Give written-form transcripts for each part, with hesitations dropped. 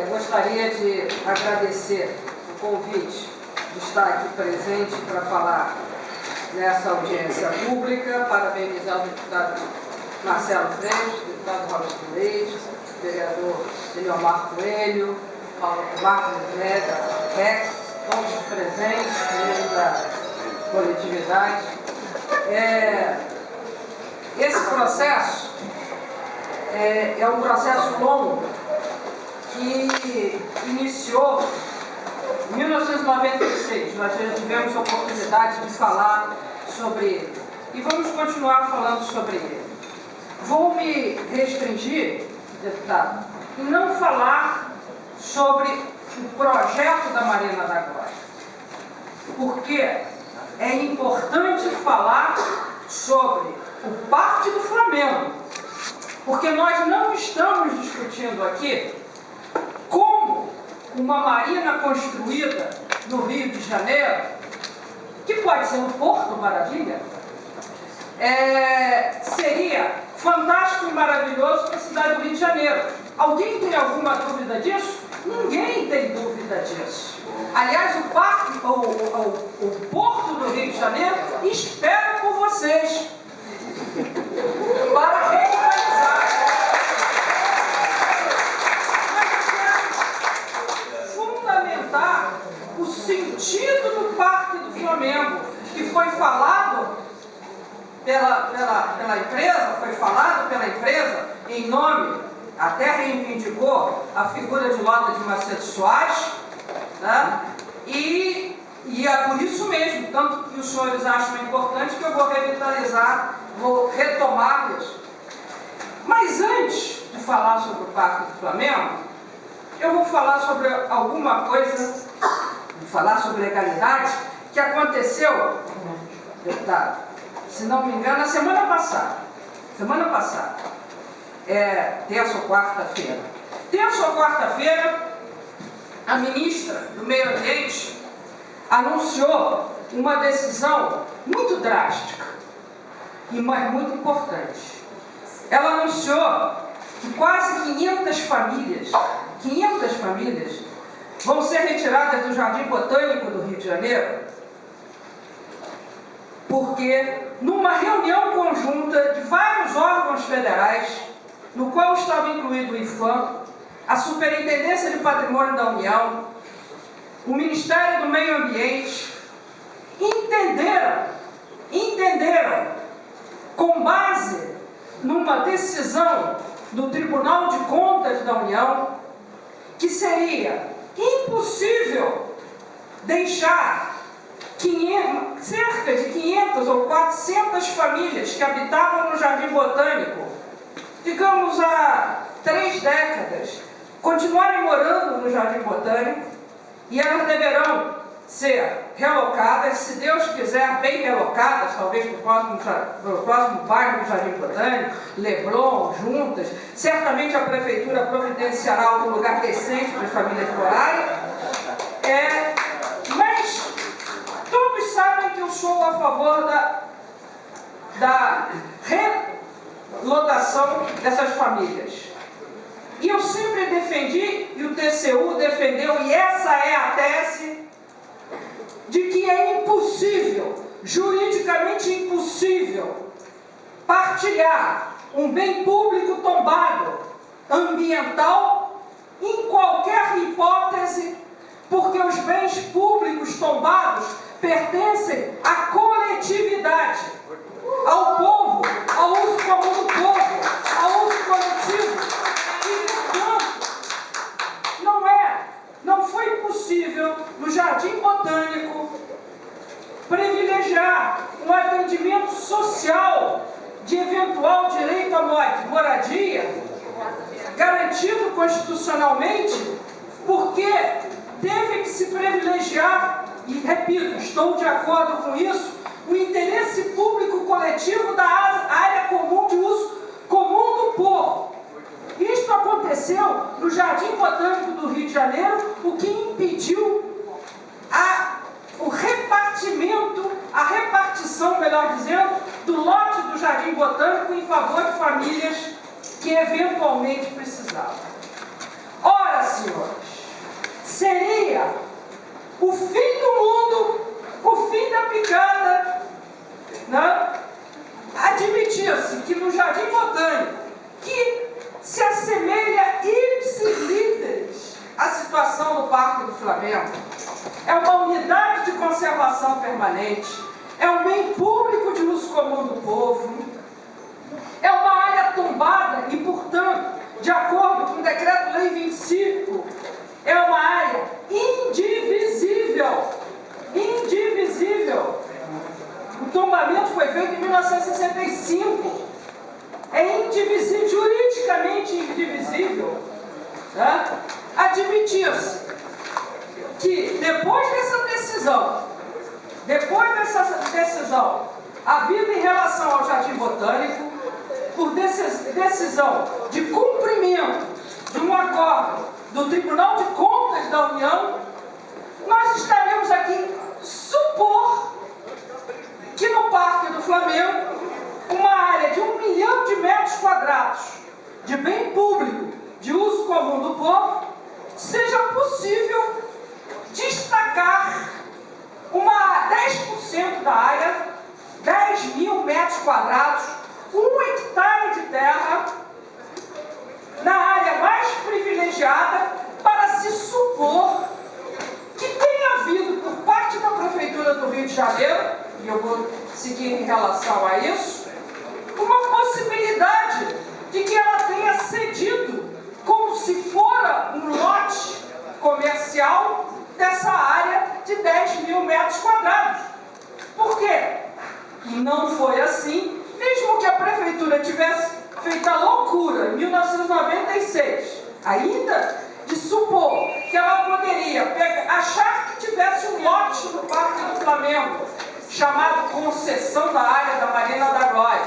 Gostaria de agradecer o convite de estar aqui presente para falar nessa audiência pública, parabenizar o deputado Marcelo Freixo, o deputado Roberto Leite, o vereador Eliomar Coelho, o Marcos Rex, todos presentes, membros da coletividade. Esse processo é um processo longo que iniciou em 1996. Nós já tivemos a oportunidade de falar sobre ele e vamos continuar falando sobre ele. Vou me restringir, deputado, em não falar sobre o projeto da Marina da Glória, porque é importante falar sobre o Parque do Flamengo, porque nós não estamos discutindo aqui como uma marina construída no Rio de Janeiro, que pode ser um Porto Maravilha, seria fantástico e maravilhoso para a cidade do Rio de Janeiro. Alguém tem alguma dúvida disso? Ninguém tem dúvida disso. Aliás, o Porto do Rio de Janeiro espera por vocês para revitalizar. Fundamentar o sentido do Parque do Flamengo, que foi falado pela empresa, em nome, até reivindicou a figura de Lota de Macedo Soares, né? E é por isso mesmo, tanto que os senhores acham importante, que eu vou revitalizar, vou retomar isso. Mas antes de falar sobre o Parque do Flamengo, eu vou falar sobre alguma coisa, vou falar sobre legalidade, que aconteceu, deputado, se não me engano, na semana passada, terça ou quarta-feira. Terça ou quarta-feira, a ministra do Meio Ambiente anunciou uma decisão muito drástica, mas muito importante. Ela anunciou que quase 500 famílias vão ser retiradas do Jardim Botânico do Rio de Janeiro, porque numa reunião conjunta de vários órgãos federais, no qual estava incluído o IPHAN, a Superintendência de Patrimônio da União, o Ministério do Meio Ambiente, entenderam, com base numa decisão do Tribunal de Contas da União, que seria impossível deixar cerca de 500 ou 400 famílias que habitavam no Jardim Botânico, digamos há 3 décadas, continuarem morando no Jardim Botânico, e elas deverão ser relocadas, se Deus quiser, bem relocadas, talvez para o próximo bairro do Jardim Botânico, Leblon, Juntas. Certamente a Prefeitura providenciará algum lugar decente para as famílias morarem. Mas todos sabem que eu sou a favor da relocação dessas famílias. E eu sempre defendi, e o TCU defendeu, e essa é a tese, de que é impossível, juridicamente impossível, partilhar um bem público tombado, ambiental, em qualquer hipótese, porque os bens públicos tombados pertencem à coletividade, ao povo, ao uso comum do povo, ao uso coletivo. E, portanto, não foi possível, no Jardim Botânico, privilegiar um atendimento social de eventual direito à moradia, garantido constitucionalmente, porque teve que se privilegiar, e repito, estou de acordo com isso, o interesse público coletivo da área comum de uso comum do povo. Isto aconteceu no Jardim Botânico do Rio de Janeiro, o que impediu o repartimento, a repartição, melhor dizendo, do lote do Jardim Botânico em favor de famílias que eventualmente precisavam. Ora, se Parque do Flamengo é uma unidade de conservação permanente, é um bem público de uso comum do povo, é uma área tombada e, portanto, de acordo com o Decreto-Lei 25, é uma área indivisível. Indivisível. O tombamento foi feito em 1965. É indivisível, juridicamente indivisível. Tá? Admitir-se que depois dessa decisão, havida em relação ao Jardim Botânico, por decisão de cumprimento de um acordo do Tribunal de Contas da União, nós estaremos aqui supor que no Parque do Flamengo, uma área de 1 milhão de metros quadrados de bem público, de uso comum do povo, seja possível destacar 10% da área, 10 mil metros quadrados, 1 hectare de terra, na área mais privilegiada, para se supor que tenha havido, por parte da Prefeitura do Rio de Janeiro, e eu vou seguir em relação a isso, uma possibilidade de que ela tenha cedido, como se fora um lote comercial, dessa área de 10 mil metros quadrados. Por quê? E não foi assim, mesmo que a Prefeitura tivesse feito a loucura em 1996, ainda de supor que ela poderia achar que tivesse um lote no Parque do Flamengo, chamado concessão da área da Marina da Glória,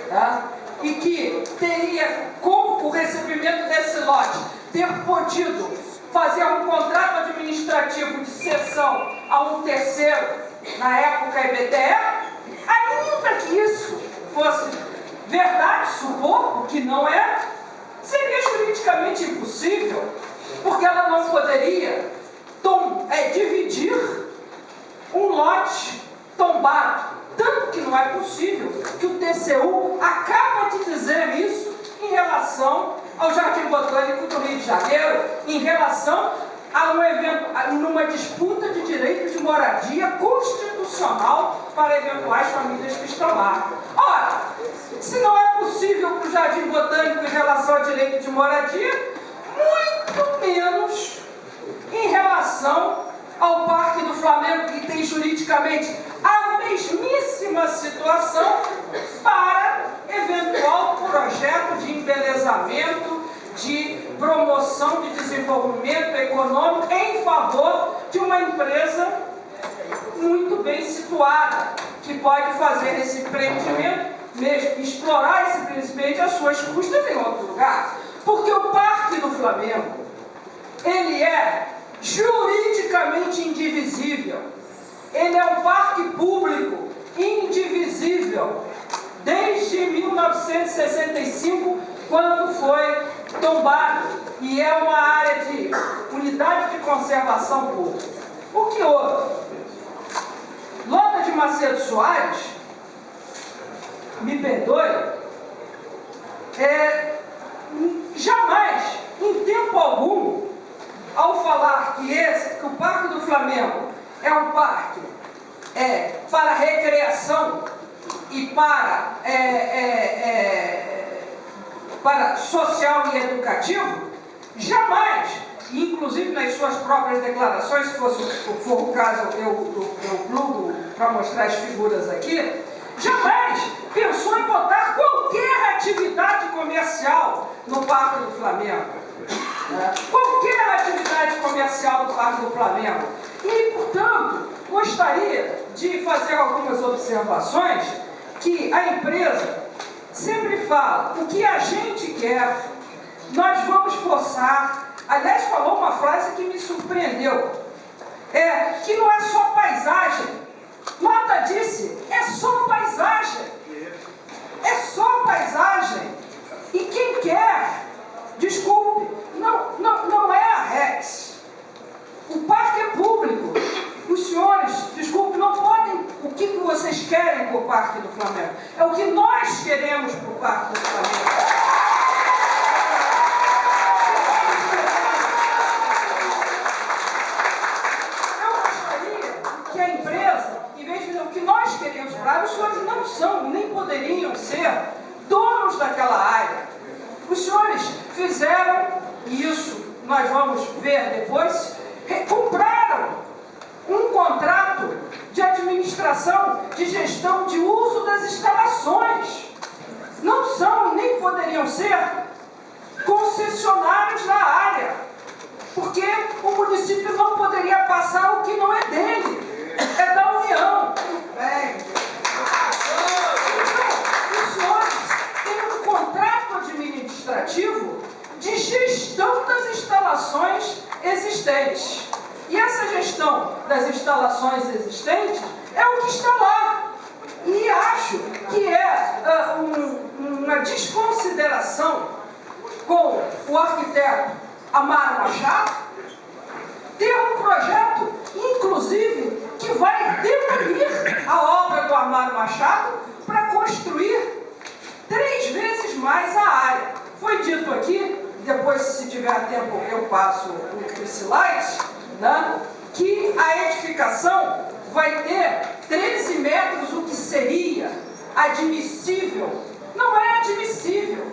tá? E que teria, com o recebimento desse lote, ter podido fazer um contrato administrativo de cessão a um terceiro, na época IBTE, ainda que isso fosse verdade, supor, o que não é, seria juridicamente impossível, porque ela não poderia dividir um lote tombado. Tanto que não é possível que o TCU acaba de dizer isso em relação ao Jardim Botânico do Rio de Janeiro, em relação a um evento, numa disputa de direito de moradia constitucional para eventuais famílias que estão lá. Ora, se não é possível para o Jardim Botânico em relação ao direito de moradia, muito menos em relação ao Parque do Flamengo, que tem juridicamente a mesmíssima situação para eventual projeto de embelezamento, de promoção de desenvolvimento econômico em favor de uma empresa muito bem situada, que pode fazer esse empreendimento, mesmo explorar esse empreendimento às suas custas em outro lugar. Porque o Parque do Flamengo, ele é juridicamente indivisível. Ele é um parque público indivisível desde 1965, quando foi tombado, e é uma área de unidade de conservação pública. O que houve? Lota de Macedo Soares, me perdoe, jamais, em tempo algum, ao falar que o Parque do Flamengo é um parque para recreação e para social e educativo, jamais, inclusive nas suas próprias declarações, se for o caso, eu plugo para mostrar as figuras aqui, jamais pensou em botar qualquer atividade comercial no Parque do Flamengo. Qualquer atividade comercial do Parque do Flamengo. E, portanto, gostaria de fazer algumas observações que a empresa sempre fala: o que a gente quer, nós vamos forçar. Aliás, falou uma frase que me surpreendeu, que não é só paisagem. Lota disse, é só paisagem. É só paisagem. E quem quer, desculpe, não é a Rex. O parque é público. Os senhores, desculpe, não podem. O que vocês querem para o Parque do Flamengo? É o que nós queremos para o Parque do Flamengo. nós vamos ver depois, compraram um contrato de administração, de gestão de uso das instalações. Não são e nem poderiam ser concessionários na área, porque o município não poderia passar o que não é dele, é da União. Então, os senhores têm um contrato administrativo de gestão das instalações existentes. E essa gestão das instalações existentes é o que está lá. E acho que é uma desconsideração com o arquiteto Amaro Machado ter um projeto, inclusive, que vai demolir a obra do Amaro Machado para construir 3 vezes mais a área. Foi dito aqui, depois, se tiver tempo, eu passo os slides, né, que a edificação vai ter 13 metros, o que seria admissível. Não é admissível.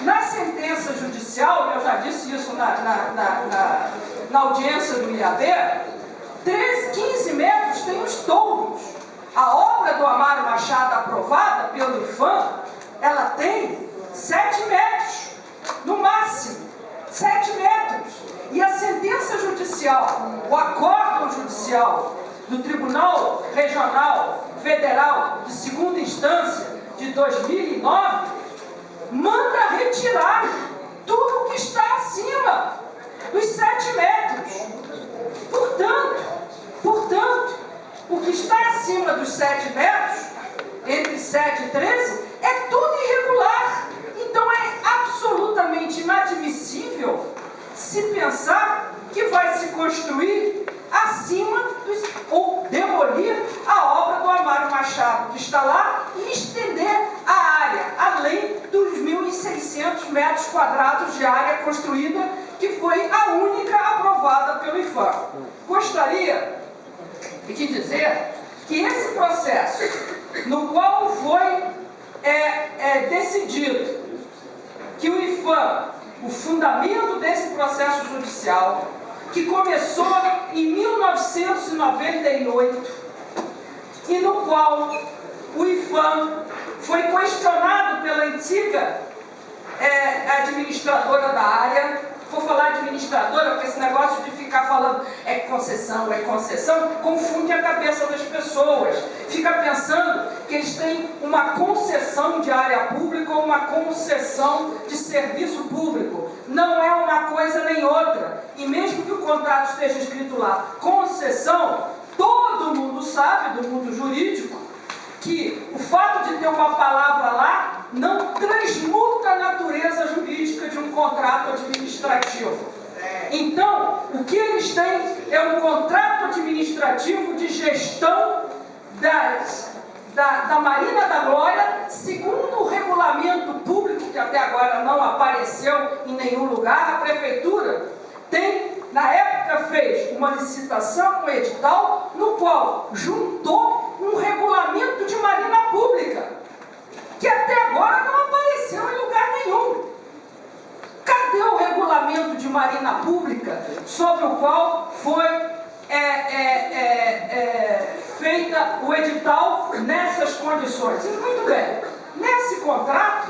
Na sentença judicial, eu já disse isso na audiência do IAB, 15 metros tem os toldos. A obra do Amaro Machado, aprovada pelo IPHAN, ela tem 7 metros, no máximo, 7 metros. E a sentença judicial, o acórdão judicial do Tribunal Regional Federal de Segunda Instância de 2009, manda retirar tudo que está acima dos 7 metros. Portanto, o que está acima dos 7 metros, entre 7 e 13, é tudo irregular. Então é absolutamente inadmissível se pensar que vai se construir acima ou demolir a obra do Amaro Machado, que está lá, e estender a área, além dos 1.600 metros quadrados de área construída, que foi a única aprovada pelo IPHAN. Gostaria de dizer que esse processo, no qual foi decidido que o IPHAN, o fundamento desse processo judicial, que começou em 1998, e no qual o IPHAN foi questionado pela antiga administradora da área. Vou falar administradora, porque esse negócio de ficar falando é concessão, confunde a cabeça das pessoas. Fica pensando que eles têm uma concessão de área pública ou uma concessão de serviço público. Não é uma coisa nem outra. E mesmo que o contrato esteja escrito lá, concessão, todo mundo sabe, do mundo jurídico, que o fato de ter uma palavra lá não transmuta a natureza jurídica de um contrato administrativo. Então, o que eles têm é um contrato administrativo de gestão da Marina da Glória, segundo o regulamento público, que até agora não apareceu em nenhum lugar. A prefeitura na época fez uma licitação, um edital, no qual juntou um regulamento de marina pública, que até agora não apareceu em lugar nenhum. Cadê o regulamento de marina pública sobre o qual foi feita o edital nessas condições? E muito bem, nesse contrato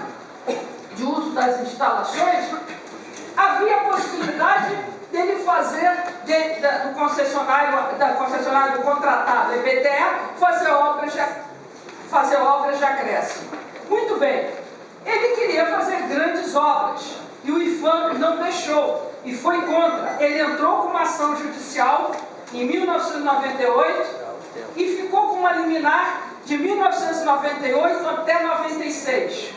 de uso das instalações, havia a possibilidade dele fazer, do concessionário do contratado, EPTE, fazer obras de acréscimo. Muito bem, ele queria fazer grandes obras, e o IPHAN não deixou, e foi contra. Ele entrou com uma ação judicial em 1998, e ficou com uma liminar de 1998 até 96.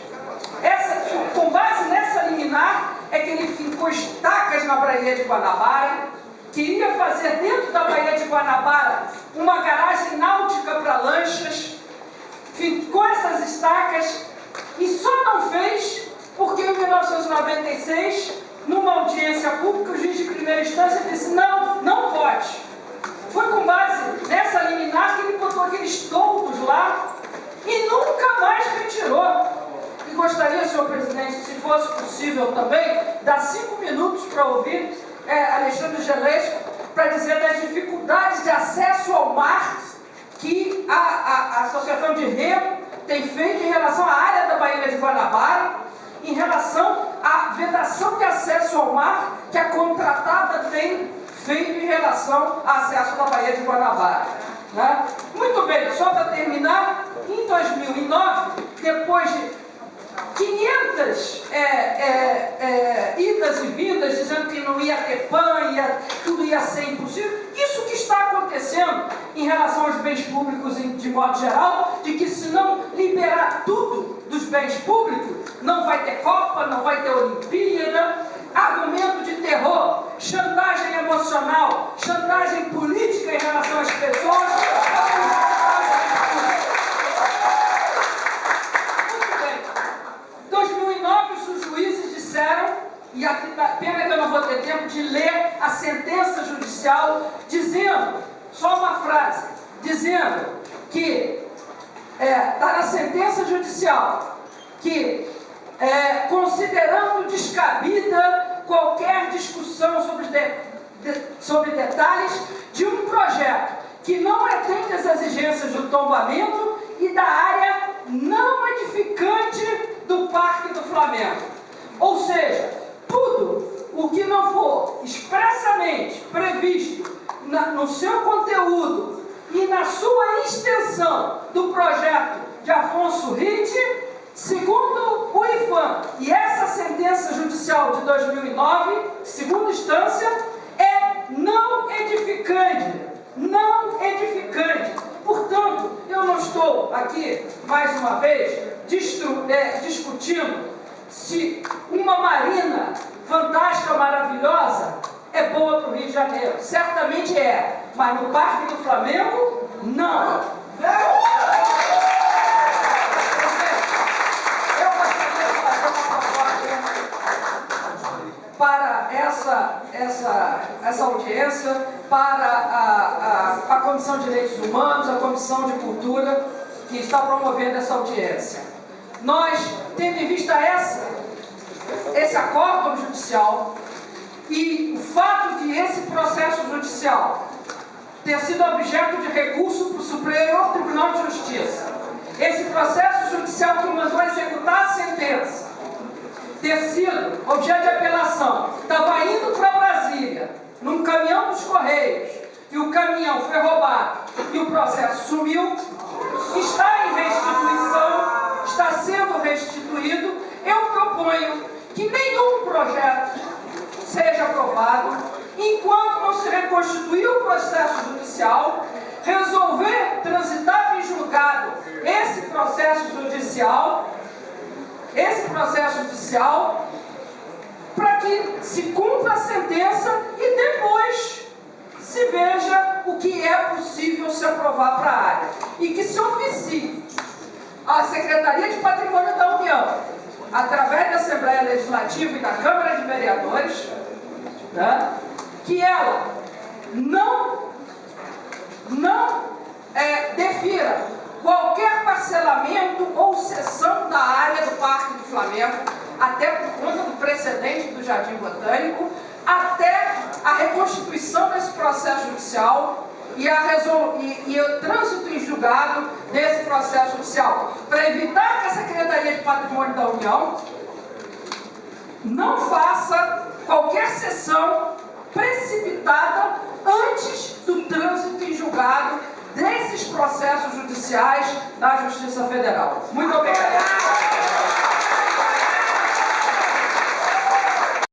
Com base nessa liminar, é que ele fincou estacas na Baía de Guanabara, queria fazer dentro da Baía de Guanabara uma garagem náutica para lanchas, ficou essas estacas, e só não fez porque em 1996, numa audiência pública, o juiz de primeira instância disse: não pode. Foi com base nessa liminar que ele botou aqueles toldos lá e nunca mais retirou. E gostaria, senhor presidente, se fosse possível também, dar 5 minutos para ouvir Alexandre Gelesco, para dizer das dificuldades de acesso ao mar que a Associação de Remo tem feito em relação à área da Baía de Guanabara, em relação à vedação de acesso ao mar que a contratada tem feito em relação ao acesso da Baía de Guanabara. Né? Muito bem, só para terminar, em 2009, depois de 500 idas e vindas, dizendo que não ia ter PAN, tudo ia ser impossível. Isso que está acontecendo em relação aos bens públicos de modo geral, de que se não liberar tudo dos bens públicos, não vai ter Copa, não vai ter Olimpíada, argumento de terror, chantagem emocional, chantagem política em relação às pessoas. Os juízes disseram, e pena que eu não vou ter tempo de ler a sentença judicial, dizendo, só uma frase, dizendo que, está na sentença judicial, que considerando descabida qualquer discussão sobre detalhes de um projeto que não atende às exigências do tombamento e da área não edificante do Parque do Flamengo. Ou seja, tudo o que não for expressamente previsto no seu conteúdo e na sua extensão do projeto de Afonso Ritt, segundo o IPHAN e essa sentença judicial de 2009, segunda instância, é não edificante. Não edificante. Portanto, eu não estou aqui, mais uma vez, discutindo se uma marina fantástica, maravilhosa, é boa para o Rio de Janeiro. Certamente é, mas no Parque do Flamengo, não. Eu gostaria de fazer uma proposta para essa audiência, para a Comissão de Direitos Humanos, a Comissão de Cultura, que está promovendo essa audiência. Nós, tendo em vista esse acórdão judicial e o fato de esse processo judicial ter sido objeto de recurso para o Superior Tribunal de Justiça, esse processo judicial que mandou executar a sentença, ter sido objeto de apelação, estava indo para Brasília, num caminhão dos Correios, e o caminhão foi roubado e o processo sumiu, está em restituição, está sendo restituído. Eu proponho que nenhum projeto seja aprovado enquanto não se reconstituir o processo judicial, resolver transitar em julgado esse processo judicial, para que se cumpra a sentença e depois se veja o que é possível se aprovar para a área. E que se oficie a Secretaria de Patrimônio da União, através da Assembleia Legislativa e da Câmara de Vereadores, né, que ela não defira qualquer parcelamento ou cessão da área do Parque do Flamengo, até por conta do precedente do Jardim Botânico, até a reconstituição desse processo judicial e o trânsito em julgado desse processo judicial, para evitar que a Secretaria de Patrimônio da União não faça qualquer sessão precipitada antes do trânsito em julgado desses processos judiciais da Justiça Federal. Muito obrigado.